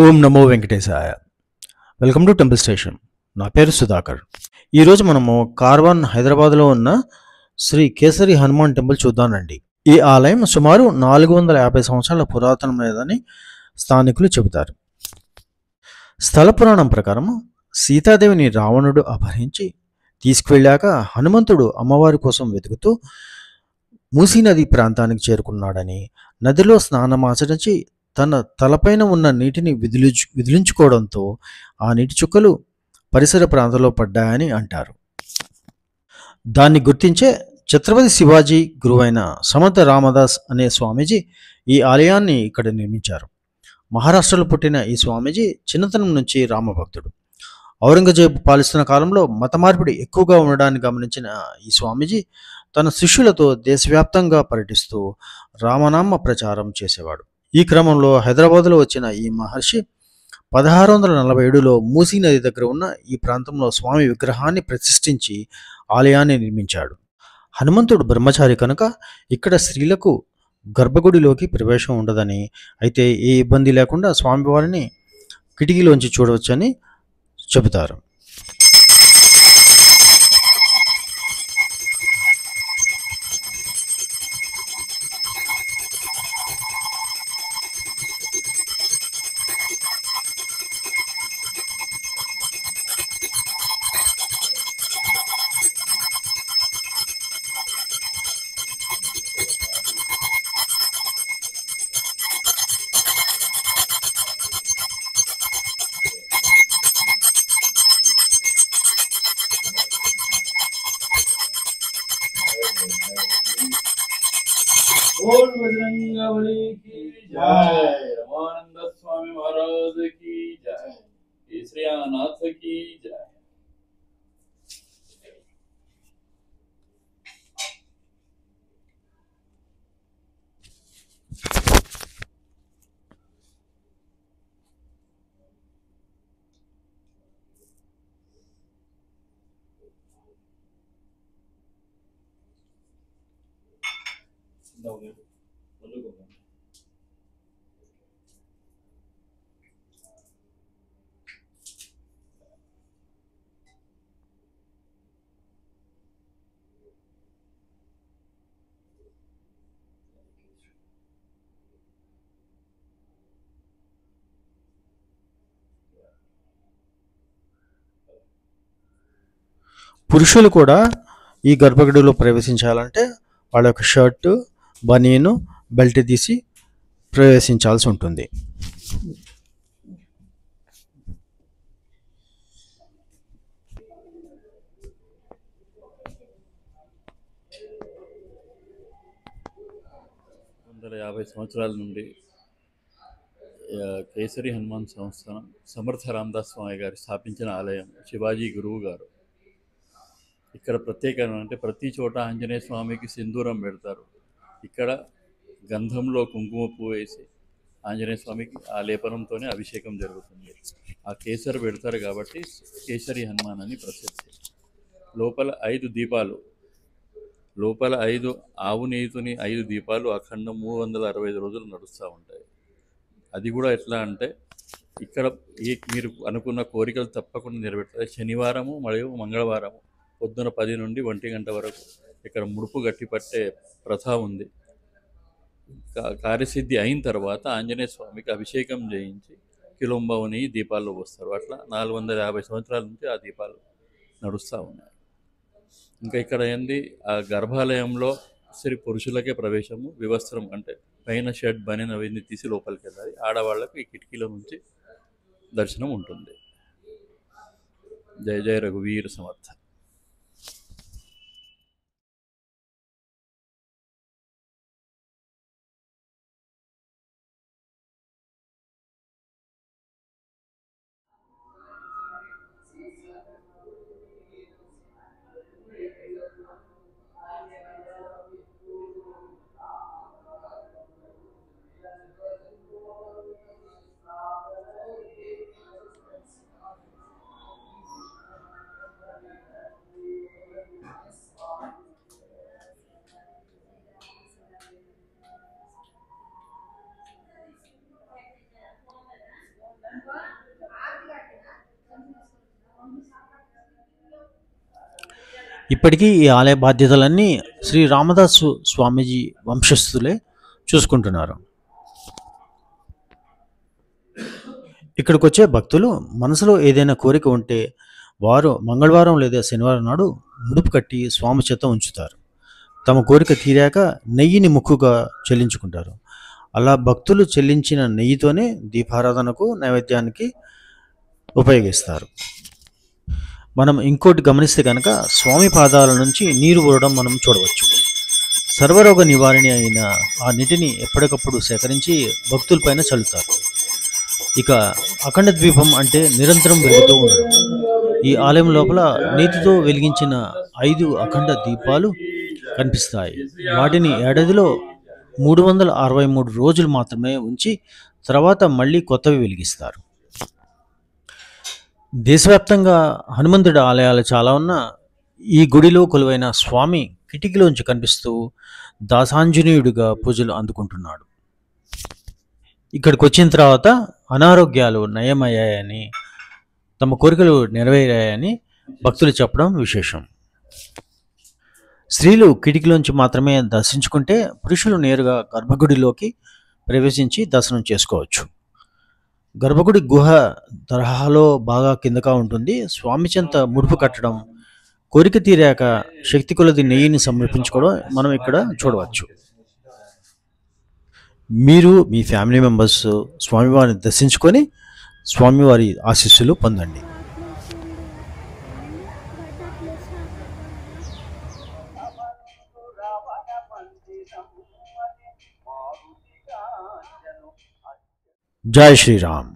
Om Namo Venkatesaya. Welcome to temple station. నా పేరు సుధాకర్. ఈరోజు మనము కార్వాన్ హైదరాబాద్లో ఉన్న శ్రీ కేసరి హనుమాన్ టెంపుల్ చూద్దానండి. ఈ ఆలయం సుమారు 450 సంవత్సరాల పురాతనమైనదని స్థానికులు చెబుతారు. స్థల పురాణం ప్రకారం సీతాదేవిని రావణుడు అపహరించి తీసుకువెళ్ళాక హనుమంతుడు అమ్మవారి కోసం వెతుకుతూ మూసీ నది ప్రాంతానికి చేరుకున్నాడని, నదిలో స్నానమాచరించి తన తలపైన ఉన్న నీటిని విదిలించుకోవడంతో ఆ నీటి చుక్కలు పరిసర ప్రాంతంలో పడ్డాయని అంటారు. దాన్ని గుర్తించే ఛత్రపతి శివాజీ గురువైన సమర్థ రామదాస్ అనే స్వామీజీ ఈ ఆలయాన్ని ఇక్కడ నిర్మించారు. మహారాష్ట్రలో పుట్టిన ఈ స్వామీజీ చిన్నతనం నుంచి రామభక్తుడు. ఔరంగజేబు పాలిస్తున్న కాలంలో మత మార్పిడి ఎక్కువగా ఉండడాన్ని గమనించిన ఈ స్వామీజీ తన శిష్యులతో దేశవ్యాప్తంగా పర్యటిస్తూ రామనామ ప్రచారం చేసేవాడు. ఈ క్రమంలో హైదరాబాదులో వచ్చిన ఈ మహర్షి 1647లో మూసీ నది దగ్గర ఉన్న ఈ ప్రాంతంలో స్వామి విగ్రహాన్ని ప్రతిష్ఠించి ఆలయాన్ని నిర్మించాడు. హనుమంతుడు బ్రహ్మచారి కనుక ఇక్కడ స్త్రీలకు గర్భగుడిలోకి ప్రవేశం ఉండదని, అయితే ఏ ఇబ్బంది లేకుండా స్వామివారిని కిటికీలోంచి చూడవచ్చని చెబుతారు. बोल बजरंगबली की जय, रमानंद स्वामी महाराज की जय, केसरियानाथ की जय। పురుషులు కూడా ఈ గర్భగుడిలో ప్రవేశించాలంటే వాళ్ళ యొక్క షర్టు, బనీను, బెల్ట్ తీసి ప్రవేశించాల్సి ఉంటుంది. సంవత్సరాల నుండి కేసరి హనుమాన్ సంస్థానం సమర్థ రామదాస్ స్వామి గారు స్థాపించిన ఆలయం. శివాజీ గురువు గారు ఇక్కడ ప్రత్యేకం అంటే ప్రతి చోట ఆంజనేయ స్వామికి సింధూరం పెడతారు. ఇక్కడ గంధంలో కుంకుమ పువ్వు వేసి ఆంజనేయ స్వామికి ఆ లేపనంతోనే అభిషేకం జరుగుతుంది. ఆ కేసరి పెడతారు కాబట్టి కేసరి హనుమాన్ అని ప్రసిద్ధి. లోపల 5 దీపాలు, లోపల 5 ఆవు నెయ్యితోని 5 దీపాలు అఖండం 365 రోజులు నడుస్తూ ఉంటాయి. అది కూడా ఎట్లా అంటే ఇక్కడ మీరు అనుకున్న కోరికలు తప్పకుండా నెరవేరుతాయి. శనివారము మరియు మంగళవారము పొద్దున 10 నుండి 1 గంట వరకు ఇక్కడ ముడుపు గట్టి పట్టే ప్రథ ఉంది. కార్యసిద్ధి అయిన తర్వాత ఆంజనేయ స్వామికి అభిషేకం చేయించి కిలోంబావుని దీపాల్లో వస్తారు. అట్లా 450 సంవత్సరాల నుంచి ఆ దీపాలు నడుస్తూ ఉన్నాయి. ఇంకా ఇక్కడ ఏంది, ఆ గర్భాలయంలో స్త్రీ పురుషులకే ప్రవేశము, వివస్త్రం అంటే పైన షర్ట్, బనీన్ అవన్నీ తీసి లోపలికి వెళ్ళాలి. ఆడవాళ్లకు ఈ కిటికీల నుంచి దర్శనం ఉంటుంది. జయ జయ రఘువీర సమర్థ. ఇప్పటికీ ఈ ఆలయ బాధ్యతలన్నీ శ్రీ రామదాసు స్వామీజీ వంశస్థులే చూసుకుంటున్నారు. ఇక్కడికి వచ్చే భక్తులు మనసులో ఏదైనా కోరిక ఉంటే వారు మంగళవారం లేదా శనివారం నాడు ముడుపు కట్టి స్వామి చేత ఉంచుతారు. తమ కోరిక తీరాక నెయ్యిని ముక్కుగా చెల్లించుకుంటారు. అలా భక్తులు చెల్లించిన నెయ్యితోనే దీపారాధనకు నైవేద్యానికి ఉపయోగిస్తారు. మనం ఇంకోటి గమనిస్తే కనుక స్వామి పాదాల నుంచి నీరు ఊరడం మనం చూడవచ్చు. సర్వరోగ నివారణ అయిన ఆ నీటిని ఎప్పటికప్పుడు సేకరించి భక్తులపైన చల్లుతారు. ఇక అఖండ ద్వీపం అంటే నిరంతరం వెలుగుతూ ఉండడం. ఈ ఆలయం లోపల నీతితో వెలిగించిన 5 అఖండ దీపాలు కనిపిస్తాయి. వాటిని ఏడాదిలో 363 రోజులు మాత్రమే ఉంచి తర్వాత మళ్ళీ కొత్తవి వెలిగిస్తారు. దేశవ్యాప్తంగా హనుమంతుడి ఆలయాలు చాలా ఉన్నా ఈ గుడిలో కొలువైన స్వామి కిటికీలోంచి కనిపిస్తూ దాసాంజనేయుడిగా పూజలు అందుకుంటున్నాడు. ఇక్కడికి వచ్చిన తర్వాత అనారోగ్యాలు నయమయ్యాయని, తమ కోరికలు నెరవేరాయని భక్తులు చెప్పడం విశేషం. స్త్రీలు కిటికీలోంచి మాత్రమే దర్శించుకుంటే పురుషులు నేరుగా గర్భగుడిలోకి ప్రవేశించి దర్శనం చేసుకోవచ్చు. గర్భగుడి గుహ తరహాలో బాగా కిందగా ఉంటుంది. స్వామి చెంత ముడుపు కట్టడం, కోరిక తీరాక శక్తి కొలది నెయ్యిని సమర్పించుకోవడం మనం ఇక్కడ చూడవచ్చు. మీరు మీ ఫ్యామిలీ మెంబర్స్ స్వామివారిని దర్శించుకొని స్వామివారి ఆశీస్సులు పొందండి. జై శ్రీరామ్.